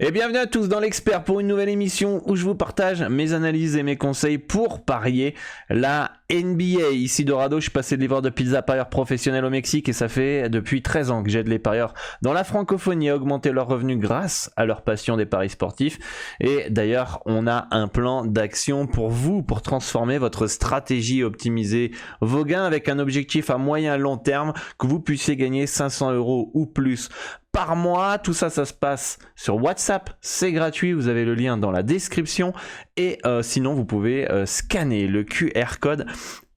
Et bienvenue à tous dans l'Expert pour une nouvelle émission où je vous partage mes analyses et mes conseils pour parier la NBA. Ici Dorado, je suis passé de livreur de pizza parieur professionnel au Mexique et ça fait depuis 13 ans que j'aide les parieurs dans la francophonie à augmenter leurs revenus grâce à leur passion des paris sportifs. Et d'ailleurs, on a un plan d'action pour vous, pour transformer votre stratégie et optimiser vos gains avec un objectif à moyen et long terme, que vous puissiez gagner 500 € ou plus par mois. Tout ça, ça se passe sur WhatsApp, c'est gratuit, vous avez le lien dans la description et sinon vous pouvez scanner le QR code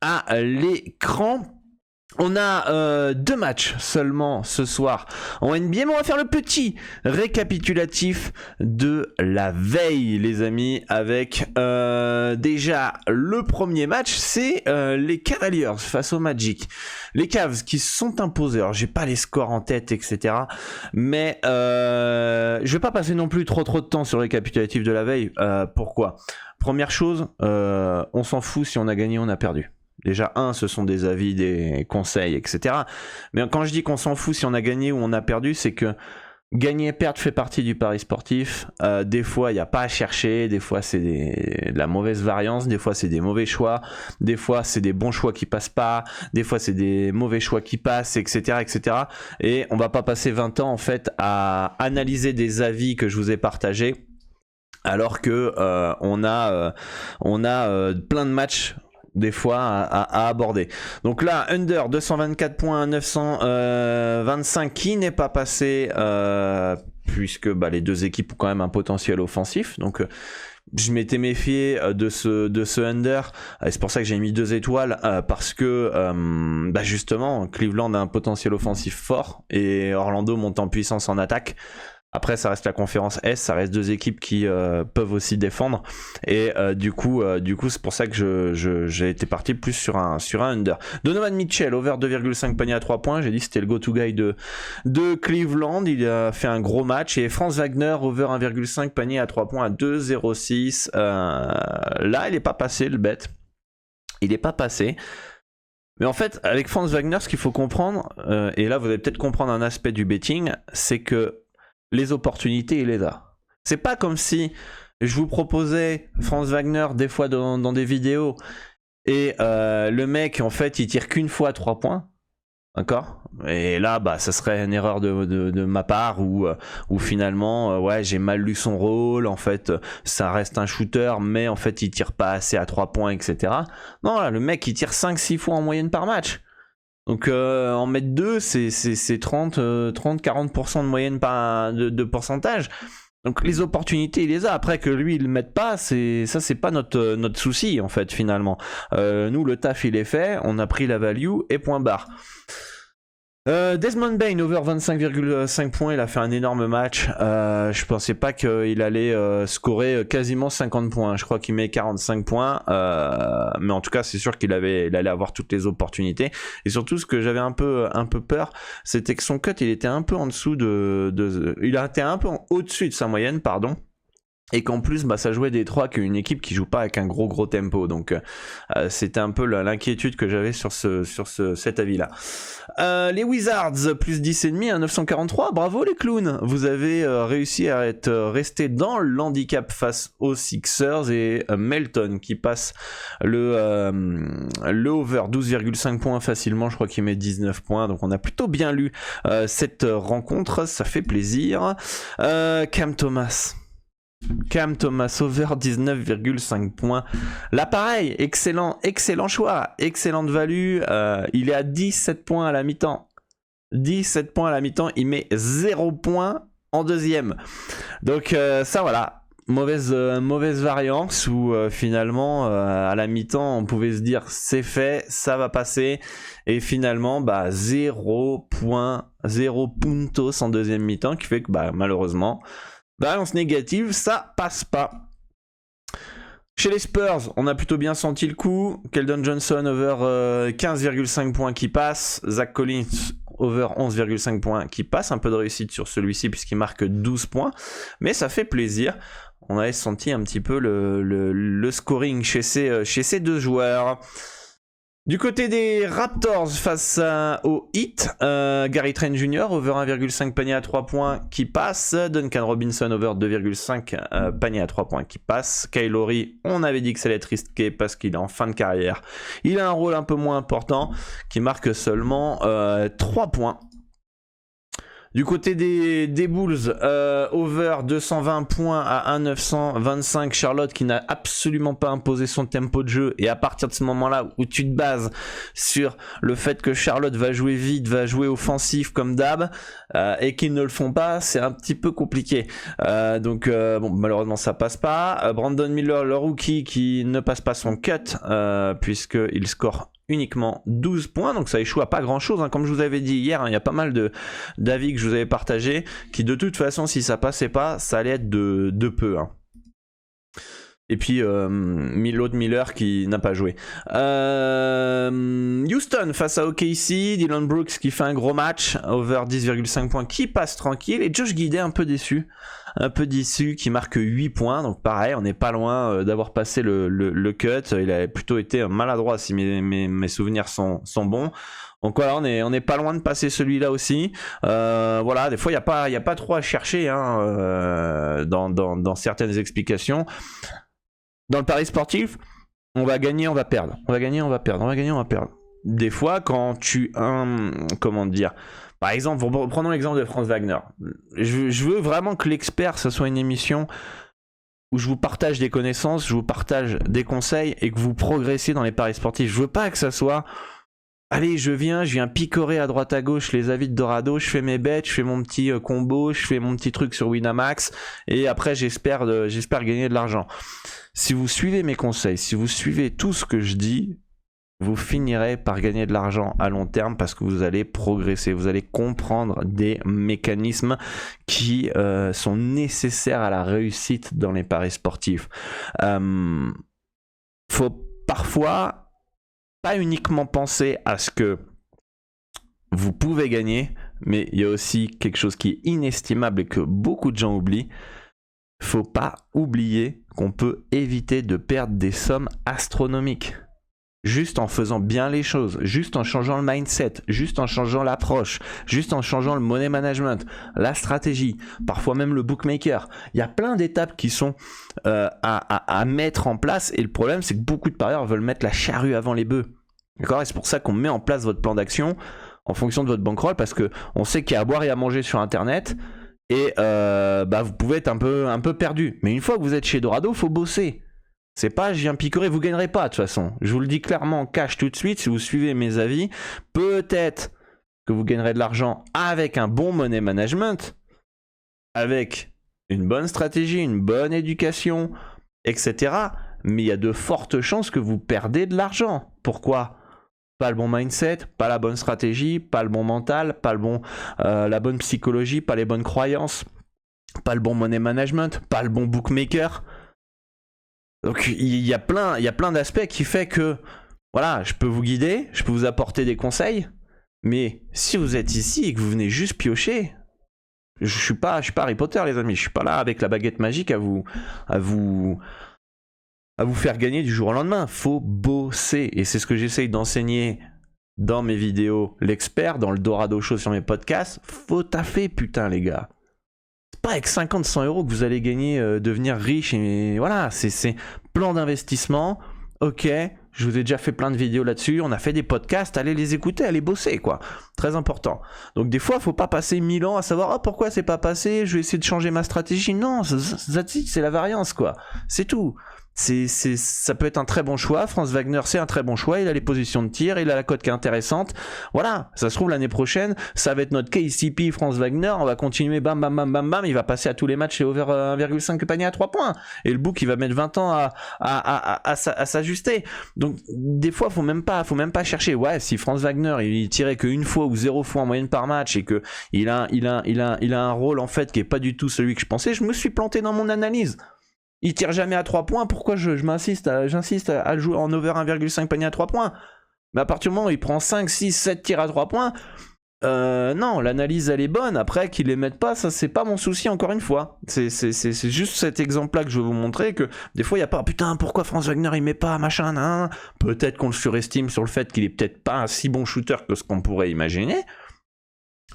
à l'écran. On a deux matchs seulement ce soir en NBA, mais on va faire le petit récapitulatif de la veille, les amis, avec déjà le premier match, c'est les Cavaliers face au Magic. Les Cavs qui se sont imposés, alors j'ai pas les scores en tête, etc. Mais je vais pas passer non plus trop de temps sur le récapitulatif de la veille. Pourquoi ? Première chose, on s'en fout si on a gagné ou on a perdu. Déjà, ce sont des avis, des conseils, etc. Mais quand je dis qu'on s'en fout si on a gagné ou on a perdu, c'est que gagner et perdre fait partie du pari sportif. Des fois, il n'y a pas à chercher. Des fois, c'est de la mauvaise variance. Des fois, c'est des mauvais choix. Des fois, c'est des bons choix qui passent pas. Des fois, c'est des mauvais choix qui passent, etc., etc. Et on va pas passer 20 ans, en fait, à analyser des avis que je vous ai partagés, alors que on a plein de matchs des fois à aborder. Donc là, under 224 points, 925 qui n'est pas passé puisque les deux équipes ont quand même un potentiel offensif. Donc je m'étais méfié de ce under, et c'est pour ça que j'ai mis 2 étoiles, parce que justement Cleveland a un potentiel offensif fort et Orlando monte en puissance en attaque. Après, ça reste la conférence S, ça reste deux équipes qui peuvent aussi défendre. Et du coup, c'est pour ça que j'ai été parti plus sur un under. Donovan Mitchell, over 2,5 paniers à 3 points. J'ai dit que c'était le go-to guy de Cleveland. Il a fait un gros match. Et Franz Wagner, over 1,5 paniers à 3 points à 2,06. Là, il n'est pas passé, le bet. Il n'est pas passé. Mais en fait, avec Franz Wagner, ce qu'il faut comprendre, et là, vous allez peut-être comprendre un aspect du betting, c'est que les opportunités, il les a. C'est pas comme si je vous proposais Franz Wagner des fois dans des vidéos et le mec, en fait, il tire qu'une fois à 3 points. D'accord ? Et là, ça serait une erreur de ma part où finalement, j'ai mal lu son rôle. En fait, ça reste un shooter, mais en fait, il tire pas assez à 3 points, etc. Non, là, le mec, il tire 5-6 fois en moyenne par match. Donc en mettre 2, c'est 30-40% de moyenne de pourcentage. Donc les opportunités, il les a. Après que lui, il ne le mette pas, c'est pas notre souci en fait finalement. Nous, le taf, il est fait, on a pris la value et point barre. Desmond Bane, over 25,5 points, il a fait un énorme match. Je pensais pas qu'il allait scorer quasiment 50 points. Je crois qu'il met 45 points. Mais en tout cas, c'est sûr il allait avoir toutes les opportunités. Et surtout, ce que j'avais un peu peur, c'était que son cut, il était un peu en dessous il a été un peu au-dessus de sa moyenne, pardon. Et qu'en plus, ça jouait Détroit, qui est une équipe qui joue pas avec un gros tempo. Donc, c'était un peu l'inquiétude que j'avais sur cet avis-là. Les Wizards, plus 10,5 à 943. Bravo les clowns. Vous avez réussi à être resté dans l'handicap face aux Sixers et Melton qui passe le over 12,5 points facilement. Je crois qu'il met 19 points. Donc, on a plutôt bien lu cette rencontre. Ça fait plaisir. Cam Thomas, over 19,5 points. Là pareil, excellent choix, excellente value. Il est à 17 points à la mi-temps. 17 points à la mi-temps, il met 0 points en deuxième. Donc ça voilà, mauvaise variance où finalement à la mi-temps on pouvait se dire c'est fait, ça va passer. Et finalement 0 puntos en deuxième mi-temps qui fait que malheureusement balance négative, ça passe pas. Chez les Spurs, on a plutôt bien senti le coup. Keldon Johnson, over 15,5 points qui passe. Zach Collins, over 11,5 points qui passe. Un peu de réussite sur celui-ci puisqu'il marque 12 points. Mais ça fait plaisir. On avait senti un petit peu le scoring chez ces deux joueurs. Du côté des Raptors face au Heat, Gary Trent Jr. over 1,5 panier à 3 points qui passe, Duncan Robinson over 2,5 panier à 3 points qui passe, Kyle Lowry, on avait dit que ça allait être risqué parce qu'il est en fin de carrière, il a un rôle un peu moins important qui marque seulement 3 points. Du côté des Bulls, over 220 points à 1,925. Charlotte qui n'a absolument pas imposé son tempo de jeu. Et à partir de ce moment-là où tu te bases sur le fait que Charlotte va jouer vite, va jouer offensif comme d'hab, et qu'ils ne le font pas, c'est un petit peu compliqué. Donc bon, malheureusement ça passe pas. Brandon Miller, le rookie, qui ne passe pas son cut, puisqu'il score uniquement 12 points, donc ça échoue à pas grand chose, hein. Comme je vous avais dit hier, hein, il y a pas mal d'avis que je vous avais partagé qui de toute façon si ça passait pas, ça allait être de peu, hein. Et puis l'autre Miller qui n'a pas joué. Houston face à OKC, Dylan Brooks qui fait un gros match, over 10,5 points qui passe tranquille, et Josh Giddey un peu déçu, qui marque 8 points, donc pareil, on n'est pas loin d'avoir passé le cut, il a plutôt été maladroit si mes souvenirs sont bons. Donc voilà, on n'est pas loin de passer celui-là aussi. Voilà, des fois il y a pas trop à chercher, hein, dans certaines explications. Dans le pari sportif, on va gagner, on va perdre. On va gagner, on va perdre. On va gagner, on va perdre. Des fois, quand tu... comment dire ? Par exemple, prenons l'exemple de Franz Wagner. Je veux vraiment que l'expert, ce soit une émission où je vous partage des connaissances, je vous partage des conseils et que vous progressez dans les paris sportifs. Je veux pas que ça soit... Allez, je viens picorer à droite à gauche les avis de Dorado, je fais mes bets, je fais mon petit combo, je fais mon petit truc sur Winamax et après j'espère gagner de l'argent. Si vous suivez mes conseils, si vous suivez tout ce que je dis, vous finirez par gagner de l'argent à long terme parce que vous allez progresser, vous allez comprendre des mécanismes qui sont nécessaires à la réussite dans les paris sportifs. Faut parfois pas uniquement penser à ce que vous pouvez gagner, mais il y a aussi quelque chose qui est inestimable et que beaucoup de gens oublient. Faut pas oublier qu'on peut éviter de perdre des sommes astronomiques. Juste en faisant bien les choses, juste en changeant le mindset, juste en changeant l'approche, juste en changeant le money management, la stratégie, parfois même le bookmaker. Il y a plein d'étapes qui sont à mettre en place et le problème c'est que beaucoup de parieurs veulent mettre la charrue avant les bœufs. D'accord ? Et c'est pour ça qu'on met en place votre plan d'action en fonction de votre bankroll parce qu'on sait qu'il y a à boire et à manger sur internet et vous pouvez être un peu perdu. Mais une fois que vous êtes chez Dorado, il faut bosser. C'est pas je viens picorer, vous gagnerez pas de toute façon. Je vous le dis clairement en cash tout de suite, si vous suivez mes avis, peut-être que vous gagnerez de l'argent avec un bon money management, avec une bonne stratégie, une bonne éducation, etc. Mais il y a de fortes chances que vous perdez de l'argent. Pourquoi ? Pas le bon mindset, pas la bonne stratégie, pas le bon mental, pas la bonne psychologie, pas les bonnes croyances, pas le bon money management, pas le bon bookmaker. Donc il y a plein d'aspects qui fait que voilà, je peux vous guider, je peux vous apporter des conseils, mais si vous êtes ici et que vous venez juste piocher, je suis pas Harry Potter les amis, je suis pas là avec la baguette magique à vous faire gagner du jour au lendemain. Faut bosser et c'est ce que j'essaye d'enseigner dans mes vidéos, l'expert, dans le Dorado Show sur mes podcasts. Faut taffer putain les gars. Pas avec 50-100 euros que vous allez gagner, devenir riche et voilà, c'est plan d'investissement. Ok, je vous ai déjà fait plein de vidéos là-dessus, on a fait des podcasts, allez les écouter, allez bosser quoi, très important. Donc des fois, faut pas passer 1000 ans à savoir pourquoi c'est pas passé, je vais essayer de changer ma stratégie. Non, c'est la variance quoi, c'est tout. Ça peut être un très bon choix. Franz Wagner, c'est un très bon choix. Il a les positions de tir, il a la cote qui est intéressante. Voilà, ça se trouve l'année prochaine, ça va être notre KCP Franz Wagner. On va continuer, bam, bam, bam, bam, bam. Il va passer à tous les matchs et over 1,5 panier à 3 points. Et le book, il va mettre 20 ans à s'ajuster. Donc, des fois, faut même pas chercher. Ouais, si Franz Wagner, il tirait qu'une fois ou 0 fois en moyenne par match et que il a un rôle en fait qui est pas du tout celui que je pensais, je me suis planté dans mon analyse. Il tire jamais à 3 points, pourquoi j'insiste à le jouer en over 1,5 panier à 3 points? Mais à partir du moment où il prend 5, 6, 7 tirs à 3 points, Non, l'analyse elle est bonne. Après qu'ils les mettent pas, ça c'est pas mon souci encore une fois. C'est juste cet exemple-là que je veux vous montrer que des fois il y a pas putain pourquoi Franz Wagner il met pas machin. Hein. Peut-être qu'on le surestime sur le fait qu'il est peut-être pas un si bon shooter que ce qu'on pourrait imaginer.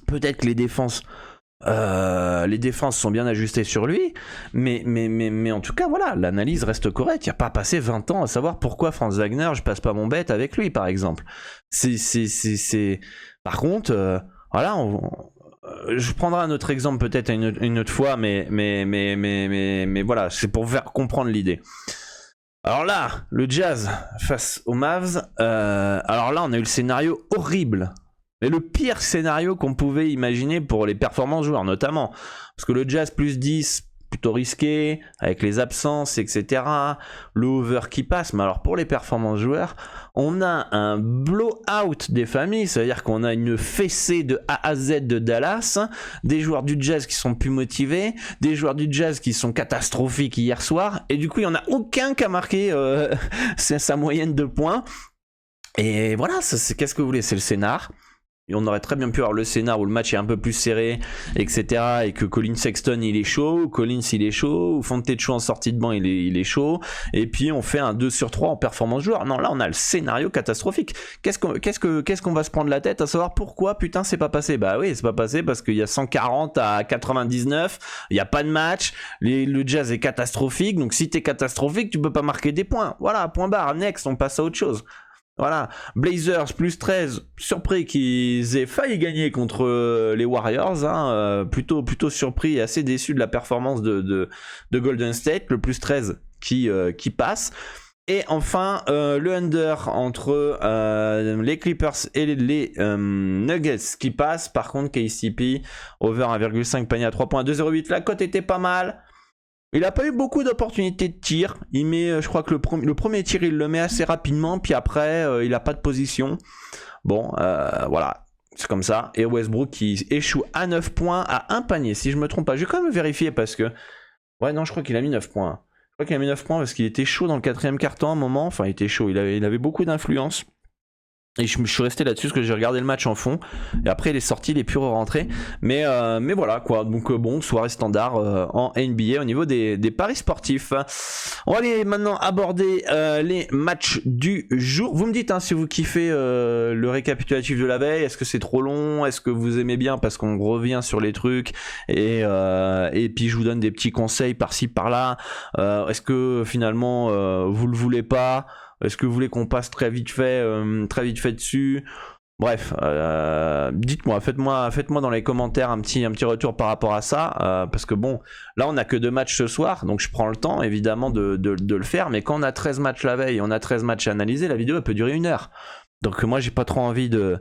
Peut-être que les défenses sont bien ajustées sur lui, mais en tout cas voilà, l'analyse reste correcte. Il n'y a pas à passer 20 ans à savoir pourquoi Franz Wagner je passe pas mon bet avec lui par exemple. Par contre, voilà, je prendrai un autre exemple peut-être une autre fois, mais voilà, c'est pour faire comprendre l'idée. Alors là, le Jazz face aux Mavs, alors là on a eu le scénario horrible. Mais le pire scénario qu'on pouvait imaginer pour les performances joueurs notamment. Parce que le Jazz plus 10, plutôt risqué, avec les absences, etc. Le over qui passe. Mais alors pour les performances joueurs, on a un blowout des familles. C'est-à-dire qu'on a une fessée de A à Z de Dallas. Des joueurs du Jazz qui sont plus motivés. Des joueurs du Jazz qui sont catastrophiques hier soir. Et du coup, il n'y en a aucun qui a marqué sa moyenne de points. Et voilà, qu'est-ce que vous voulez? C'est le scénar. Et on aurait très bien pu avoir le scénar où le match est un peu plus serré, etc. Et que Colin Sexton il est chaud, ou Collins il est chaud, ou Fontecho en sortie de banc il est chaud. Et puis on fait un 2/3 en performance joueur. Non, là on a le scénario catastrophique. Qu'est-ce qu'on va se prendre la tête à savoir pourquoi putain c'est pas passé? Bah oui, c'est pas passé parce qu'il y a 140 à 99, il n'y a pas de match, le Jazz est catastrophique. Donc si t'es catastrophique, tu peux pas marquer des points. Voilà, point barre, next, on passe à autre chose. Voilà, Blazers plus 13, surpris qu'ils aient failli gagner contre les Warriors, hein, plutôt surpris et assez déçu de la performance de Golden State, le plus 13 qui passe. Et enfin, le under entre les Clippers et les Nuggets qui passe. Par contre, KCP, over 1,5, panier à 3 points, 2,08, la cote était pas mal. Il n'a pas eu beaucoup d'opportunités de tir. Il met, je crois que le premier tir, il le met assez rapidement. Puis après, il n'a pas de position. Bon, voilà. C'est comme ça. Et Westbrook qui échoue à 9 points à un panier. Si je me trompe pas. Je vais quand même vérifier parce que... Ouais, non, je crois qu'il a mis 9 points. Je crois qu'il a mis 9 points parce qu'il était chaud dans le quatrième quart-temps à un moment. Enfin, il était chaud. Il avait beaucoup d'influence. Et je suis resté là-dessus parce que j'ai regardé le match en fond. Et après, il est sorti, il est plus rentré. Mais voilà, quoi. Donc, bon, soirée standard en NBA au niveau des paris sportifs. On va aller maintenant aborder les matchs du jour. Vous me dites hein, si vous kiffez le récapitulatif de la veille. Est-ce que c'est trop long? Est-ce que vous aimez bien parce qu'on revient sur les trucs? Et puis, je vous donne des petits conseils par-ci, par-là. Est-ce que finalement, vous le voulez pas? Est-ce que vous voulez qu'on passe très vite fait dessus? Bref, dites-moi, faites-moi dans les commentaires un petit retour par rapport à ça, parce que bon, là on a que 2 matchs ce soir, donc je prends le temps évidemment de le faire, mais quand on a 13 matchs la veille, on a 13 matchs à analyser, la vidéo elle peut durer 1 heure. Donc moi j'ai pas trop envie de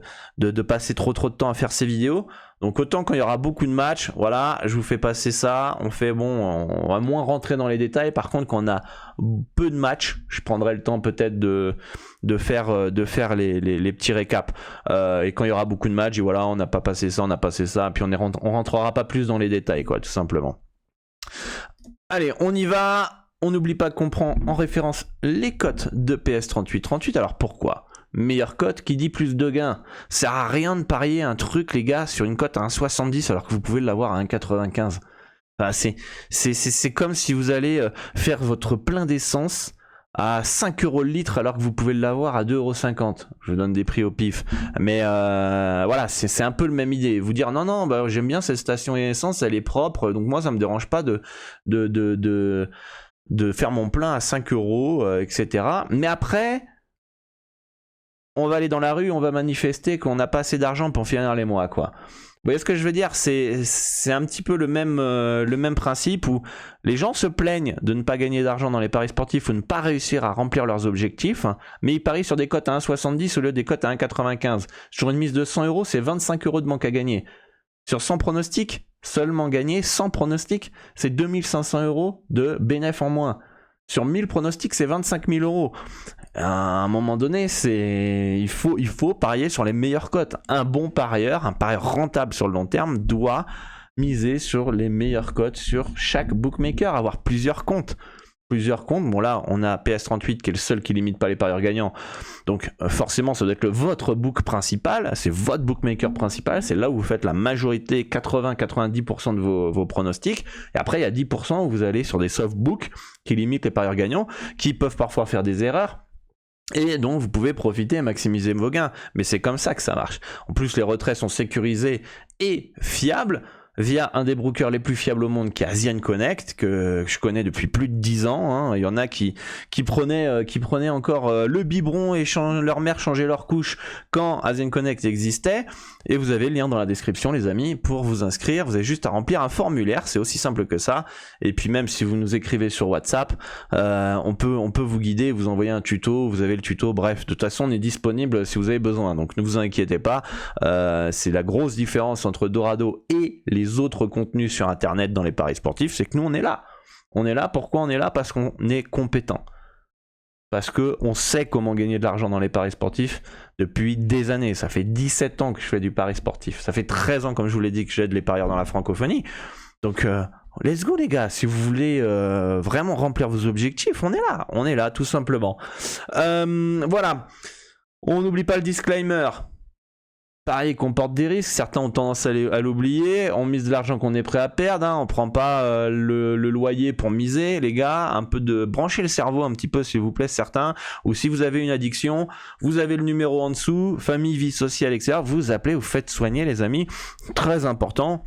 passer trop de temps à faire ces vidéos. Donc autant quand il y aura beaucoup de matchs, voilà, je vous fais passer ça. On va moins rentrer dans les détails. Par contre quand on a peu de matchs, je prendrai le temps peut-être de faire les petits récaps. Et quand il y aura beaucoup de matchs, et voilà, on n'a pas passé ça, puis on rentrera pas plus dans les détails, quoi, tout simplement. Allez, on y va. On n'oublie pas qu'on prend en référence les cotes de PS 38. Alors pourquoi ? Meilleure cote qui dit plus de gains. Ça sert à rien de parier un truc, les gars, sur une cote à 1,70 alors que vous pouvez l'avoir à 1,95. Enfin, c'est comme si vous allez faire votre plein d'essence à 5 € le litre alors que vous pouvez l'avoir à 2,50 €. Je vous donne des prix au pif. Mais voilà, c'est un peu le même idée. Vous dire non, bah, j'aime bien cette station essence, elle est propre, donc moi ça me dérange pas de faire mon plein à 5 €, etc. Mais après... on va aller dans la rue, on va manifester qu'on n'a pas assez d'argent pour finir les mois, quoi. Vous voyez ce que je veux dire? C'est un petit peu le même principe où les gens se plaignent de ne pas gagner d'argent dans les paris sportifs ou ne pas réussir à remplir leurs objectifs, mais ils parient sur des cotes à 1,70 au lieu des cotes à 1,95. Sur une mise de 100 €, c'est 25 € de manque à gagner. Sur 100 pronostics, seulement gagner 100 pronostics, c'est 2500 € de bénéfice en moins. Sur 1000 pronostics, c'est 25 000 €. À un moment donné, il faut parier sur les meilleures cotes. Un bon parieur, un parieur rentable sur le long terme, doit miser sur les meilleures cotes sur chaque bookmaker, avoir plusieurs comptes. plusieurs comptes. Bon là, on a PS38 qui est le seul qui limite pas les parieurs gagnants. Donc forcément, ça doit être votre book principal, c'est votre bookmaker principal, c'est là où vous faites la majorité, 80-90% de vos pronostics. Et après, il y a 10% où vous allez sur des soft books qui limitent les parieurs gagnants, qui peuvent parfois faire des erreurs. Et donc vous pouvez profiter et maximiser vos gains. Mais c'est comme ça que ça marche. En plus, les retraits sont sécurisés et fiables via un des brokers les plus fiables au monde qui est Asian Connect, que je connais depuis plus de 10 ans. Hein. Il y en a qui prenaient encore le biberon et leur mère changeait leur couche quand Asian Connect existait. Et vous avez le lien dans la description, les amis, pour vous inscrire. Vous avez juste à remplir un formulaire, c'est aussi simple que ça. Et puis même si vous nous écrivez sur WhatsApp, on peut vous guider, vous envoyer un tuto, vous avez le tuto. Bref, de toute façon, on est disponible si vous avez besoin. Donc ne vous inquiétez pas, c'est la grosse différence entre Dorado et les autres contenus sur internet dans les paris sportifs, c'est que nous on est là. On est là, pourquoi on est là? Parce qu'on est compétent. Parce qu'on sait comment gagner de l'argent dans les paris sportifs depuis des années. Ça fait 17 ans que je fais du pari sportif. Ça fait 13 ans, comme je vous l'ai dit, que j'aide les parieurs dans la francophonie. Donc let's go les gars, si vous voulez vraiment remplir vos objectifs, on est là tout simplement. Voilà, on n'oublie pas le disclaimer. Pareil, comporte des risques, certains ont tendance à l'oublier, on mise de l'argent qu'on est prêt à perdre, hein, on prend pas le loyer pour miser, les gars, un peu de branchez le cerveau un petit peu s'il vous plaît, certains, ou si vous avez une addiction, vous avez le numéro en dessous, famille, vie sociale, etc., vous appelez, vous faites soigner les amis, très important,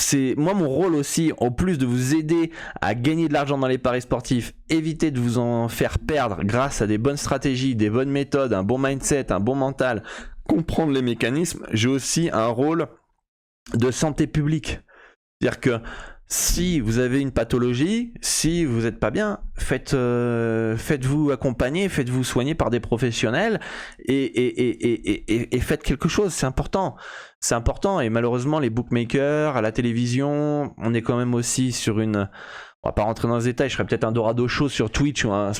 c'est moi mon rôle aussi, en plus de vous aider à gagner de l'argent dans les paris sportifs, éviter de vous en faire perdre grâce à des bonnes stratégies, des bonnes méthodes, un bon mindset, un bon mental, comprendre les mécanismes. J'ai aussi un rôle de santé publique, c'est-à-dire que si vous avez une pathologie, si vous n'êtes pas bien, faites-vous accompagner, faites-vous soigner par des professionnels et faites quelque chose, c'est important. C'est important et malheureusement les bookmakers, à la télévision, on est quand même aussi sur une... On va pas rentrer dans les détails, je ferais peut-être un Dorado Show sur Twitch ou un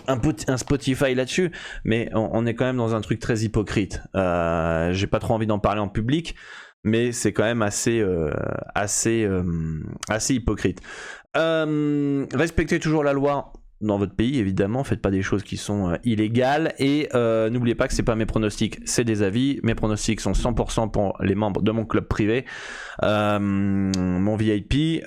Spotify là-dessus, mais on est quand même dans un truc très hypocrite. J'ai pas trop envie d'en parler en public, mais c'est quand même assez hypocrite. Respectez toujours la loi dans votre pays, évidemment, faites pas des choses qui sont illégales et n'oubliez pas que c'est pas mes pronostics, c'est des avis. Mes pronostics sont 100% pour les membres de mon club privé, mon VIP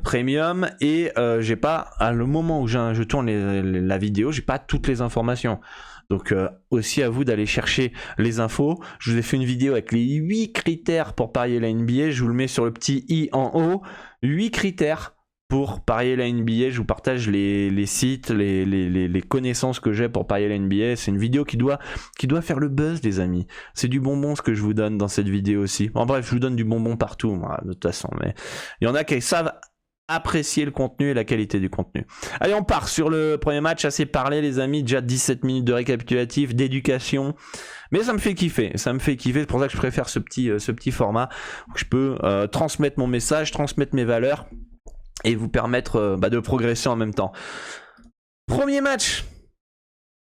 premium et j'ai pas, à le moment où je tourne la vidéo, j'ai pas toutes les informations. Donc aussi à vous d'aller chercher les infos. Je vous ai fait une vidéo avec les 8 critères pour parier la NBA, je vous le mets sur le petit i en haut. 8 critères pour parier la NBA, je vous partage les sites, les connaissances que j'ai pour parier la NBA. C'est une vidéo qui doit faire le buzz, les amis. C'est du bonbon ce que je vous donne dans cette vidéo aussi. En bref, je vous donne du bonbon partout, moi, de toute façon. Mais il y en a qui savent apprécier le contenu et la qualité du contenu. Allez, on part sur le premier match. Assez parlé, les amis. Déjà 17 minutes de récapitulatif, d'éducation. Mais ça me fait kiffer. C'est pour ça que je préfère ce petit format où je peux transmettre mon message, transmettre mes valeurs et vous permettre de progresser en même temps. Premier match,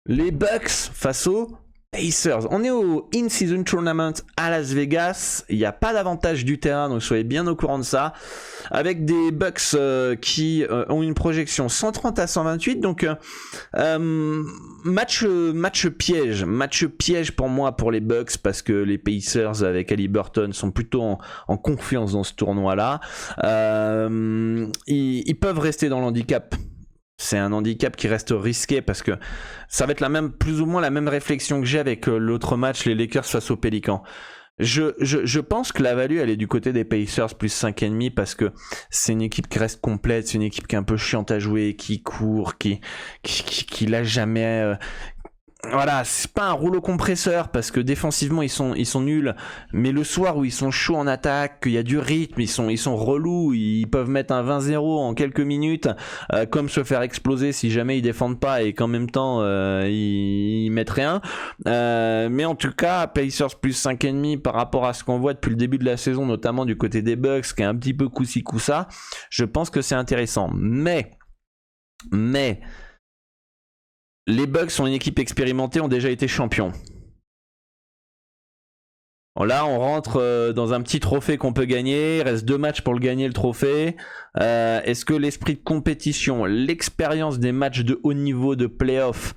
les Bucks face aux Pacers. On est au In-Season Tournament à Las Vegas. Il n'y a pas d'avantage du terrain, donc soyez bien au courant de ça. Avec des Bucks qui ont une projection 130 à 128. Donc match piège pour moi pour les Bucks parce que les Pacers avec Haliburton sont plutôt en confiance dans ce tournoi-là. Ils peuvent rester dans l'handicap. C'est un handicap qui reste risqué parce que ça va être plus ou moins la même réflexion que j'ai avec l'autre match, les Lakers face aux Pélicans. Je pense que la value elle est du côté des Pacers plus 5,5 parce que c'est une équipe qui reste complète, c'est une équipe qui est un peu chiante à jouer, qui court, qui l'a jamais... Voilà, c'est pas un rouleau compresseur parce que défensivement ils sont nuls, mais le soir où ils sont chauds en attaque, qu'il y a du rythme, ils sont relous, ils peuvent mettre un 20-0 en quelques minutes, comme se faire exploser si jamais ils défendent pas et qu'en même temps ils mettent rien. Mais en tout cas, Pacers plus 5,5 par rapport à ce qu'on voit depuis le début de la saison, notamment du côté des Bucks, qui est un petit peu coup-ci coup-ça, je pense que c'est intéressant. Mais les Bucks sont une équipe expérimentée, ont déjà été champions. Là, on rentre dans un petit trophée qu'on peut gagner. Il reste 2 matchs pour le gagner, le trophée. Est-ce que l'esprit de compétition, l'expérience des matchs de haut niveau, de play-off,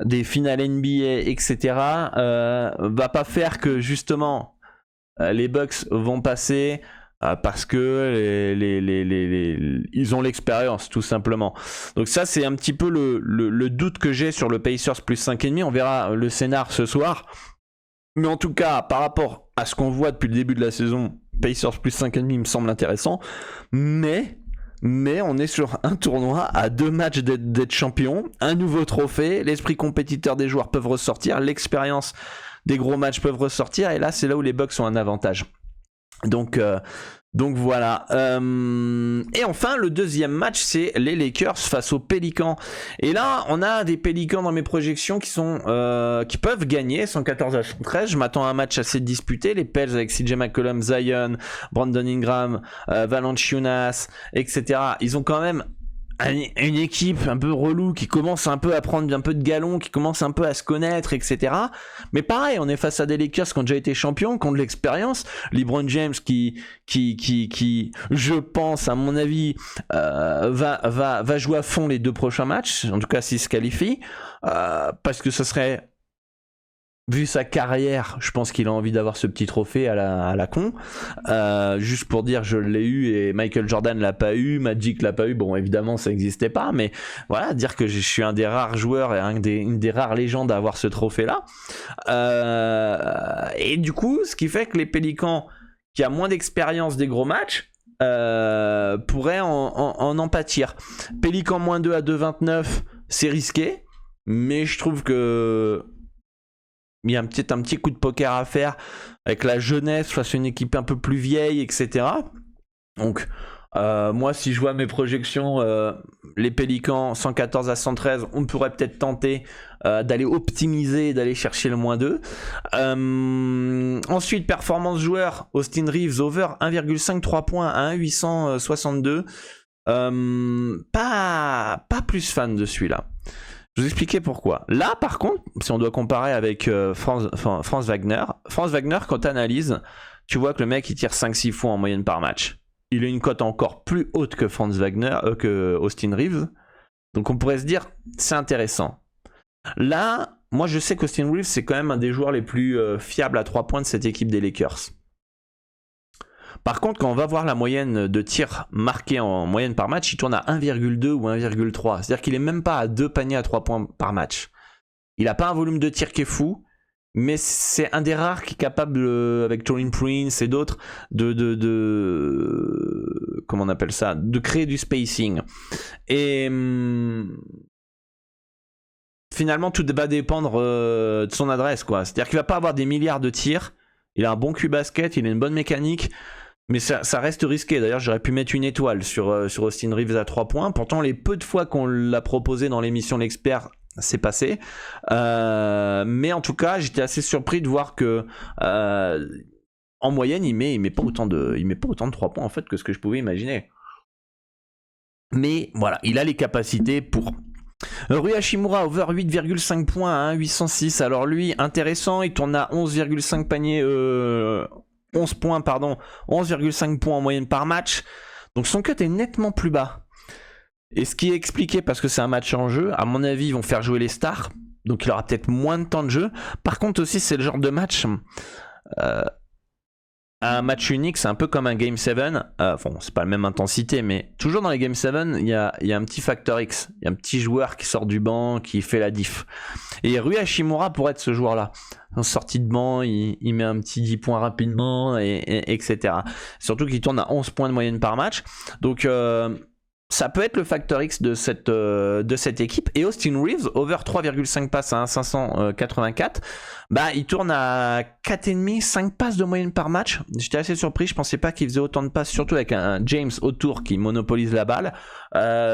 des finales NBA, etc., va pas faire que justement les Bucks vont passer parce que ils ont l'expérience, tout simplement. Donc ça, c'est un petit peu le doute que j'ai sur le Pacers plus 5,5. On verra le scénar ce soir. Mais en tout cas, par rapport à ce qu'on voit depuis le début de la saison, Pacers plus 5,5 me semble intéressant. Mais on est sur un tournoi à 2 matchs d'être champion, un nouveau trophée, l'esprit compétiteur des joueurs peuvent ressortir, l'expérience des gros matchs peuvent ressortir, et là c'est là où les Bucks ont un avantage. Donc voilà. Et enfin, le deuxième match, c'est les Lakers face aux Pélicans. Et là, on a des Pélicans dans mes projections qui peuvent gagner 114-113. Je m'attends à un match assez disputé. Les Pels avec CJ McCollum, Zion, Brandon Ingram, Valanciunas, etc. Ils ont quand même une équipe un peu relou qui commence un peu à prendre un peu de galon, qui commence un peu à se connaître, etc. Mais pareil, on est face à des Lakers qui ont déjà été champions, qui ont de l'expérience. LeBron James qui, je pense, à mon avis, va jouer à fond les 2 prochains matchs, en tout cas s'il se qualifie, parce que ce serait... Vu sa carrière, je pense qu'il a envie d'avoir ce petit trophée à la con. Juste pour dire, je l'ai eu et Michael Jordan l'a pas eu, Magic l'a pas eu. Bon, évidemment, ça n'existait pas, mais voilà, dire que je suis un des rares joueurs et une des rares légendes à avoir ce trophée-là. Et du coup, ce qui fait que les Pélicans, qui a moins d'expérience des gros matchs, pourraient en pâtir. Pélicans -2 à 2,29, c'est risqué, mais je trouve que il y a peut-être un petit coup de poker à faire avec la jeunesse face à une équipe un peu plus vieille, etc. Donc, moi, si je vois mes projections, les Pélicans 114-113, on pourrait peut-être tenter d'aller optimiser, d'aller chercher le -2. Ensuite, performance joueur, Austin Reeves over 1,53 points à 1,862. Pas plus fan de celui-là. Je vous expliquer pourquoi. Là, par contre, si on doit comparer avec Franz Wagner, quand tu analyses, tu vois que le mec il tire 5-6 fois en moyenne par match. Il a une cote encore plus haute que Franz Wagner, que Austin Reeves. Donc on pourrait se dire, c'est intéressant. Là, moi je sais qu'Austin Reeves, c'est quand même un des joueurs les plus fiables à 3 points de cette équipe des Lakers. Par contre, quand on va voir la moyenne de tirs marqués en moyenne par match, il tourne à 1,2 ou 1,3. C'est-à-dire qu'il est même pas à 2 paniers à 3 points par match. Il n'a pas un volume de tir qui est fou, mais c'est un des rares qui est capable, avec Taurean Prince et d'autres, comment on appelle ça, de créer du spacing. Et finalement, tout va dépendre de son adresse, quoi. C'est-à-dire qu'il va pas avoir des milliards de tirs. Il a un bon cul basket, il a une bonne mécanique. Mais ça reste risqué. D'ailleurs, j'aurais pu mettre une étoile sur Austin Reeves à 3 points. Pourtant, les peu de fois qu'on l'a proposé dans l'émission L'Expert, c'est passé. Mais en tout cas, j'étais assez surpris de voir que en moyenne, il met pas autant de 3 points en fait que ce que je pouvais imaginer. Mais voilà, il a les capacités pour. Rui Hachimura over 8,5 points à 1,806. Alors lui, intéressant, il tourne à 11,5 paniers. 11 points, pardon, 11,5 points en moyenne par match. Donc son cut est nettement plus bas. Et ce qui est expliqué parce que c'est un match en jeu, à mon avis, ils vont faire jouer les stars. Donc il aura peut-être moins de temps de jeu. Par contre aussi, c'est le genre de match... un match unique, c'est un peu comme un Game 7. Bon, c'est pas la même intensité, mais toujours dans les Game 7, il y a un petit facteur X. Il y a un petit joueur qui sort du banc, qui fait la diff. Et Rui Hachimura pourrait être ce joueur-là. En sortie de banc, il met un petit 10 points rapidement, etc. Surtout qu'il tourne à 11 points de moyenne par match. Donc, ça peut être le facteur X de cette équipe. Et Austin Reeves, over 3,5 passes à 1,584, il tourne à 4,5, 5 passes de moyenne par match. J'étais assez surpris, je pensais pas qu'il faisait autant de passes, surtout avec un James autour qui monopolise la balle.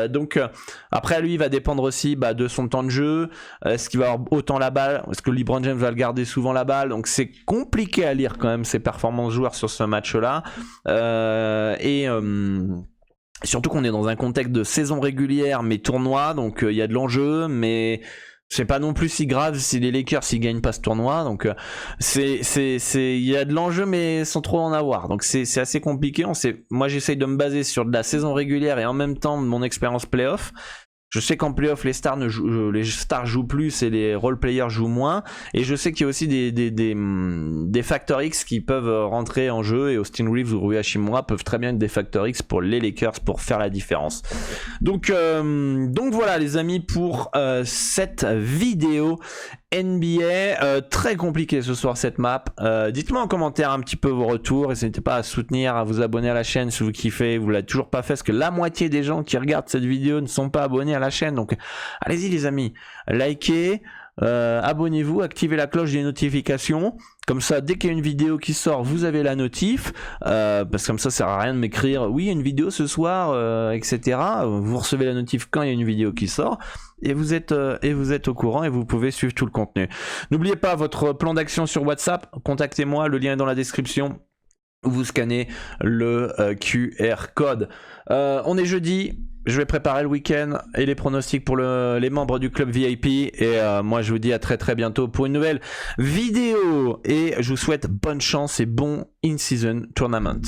Donc après lui, il va dépendre aussi de son temps de jeu. Est-ce qu'il va avoir autant la balle? Est-ce que LeBron James va le garder souvent la balle? Donc c'est compliqué à lire quand même ses performances joueurs sur ce match-là. Surtout qu'on est dans un contexte de saison régulière mais tournoi, donc il y a de l'enjeu, mais c'est pas non plus si grave si les Lakers s'ils gagnent pas ce tournoi, donc il y a de l'enjeu mais sans trop en avoir, donc c'est assez compliqué. Moi j'essaye de me baser sur de la saison régulière et en même temps mon expérience playoff. Je sais qu'en playoff les stars jouent plus et les role players jouent moins, et je sais qu'il y a aussi des facteurs X qui peuvent rentrer en jeu, et Austin Reeves ou Rui Hachimura peuvent très bien être des facteurs X pour les Lakers pour faire la différence. Donc voilà les amis pour cette vidéo NBA. Très compliqué ce soir cette map. Dites-moi en commentaire un petit peu vos retours, et n'hésitez pas à soutenir, à vous abonner à la chaîne si vous kiffez. Vous l'avez toujours pas fait, parce que la moitié des gens qui regardent cette vidéo ne sont pas abonnés à la chaîne, donc allez-y les amis, likez, abonnez-vous, activez la cloche des notifications, comme ça dès qu'il y a une vidéo qui sort vous avez la notif, parce que comme ça sert à rien de m'écrire oui il y a une vidéo ce soir, etc. Vous recevez la notif quand il y a une vidéo qui sort, et vous êtes au courant et vous pouvez suivre tout le contenu. N'oubliez pas votre plan d'action sur WhatsApp, contactez-moi, le lien est dans la description, vous scannez le QR code. On est jeudi, je vais préparer le week-end et les pronostics pour les membres du club VIP, et moi je vous dis à très très bientôt pour une nouvelle vidéo, et je vous souhaite bonne chance et bon in-season tournament.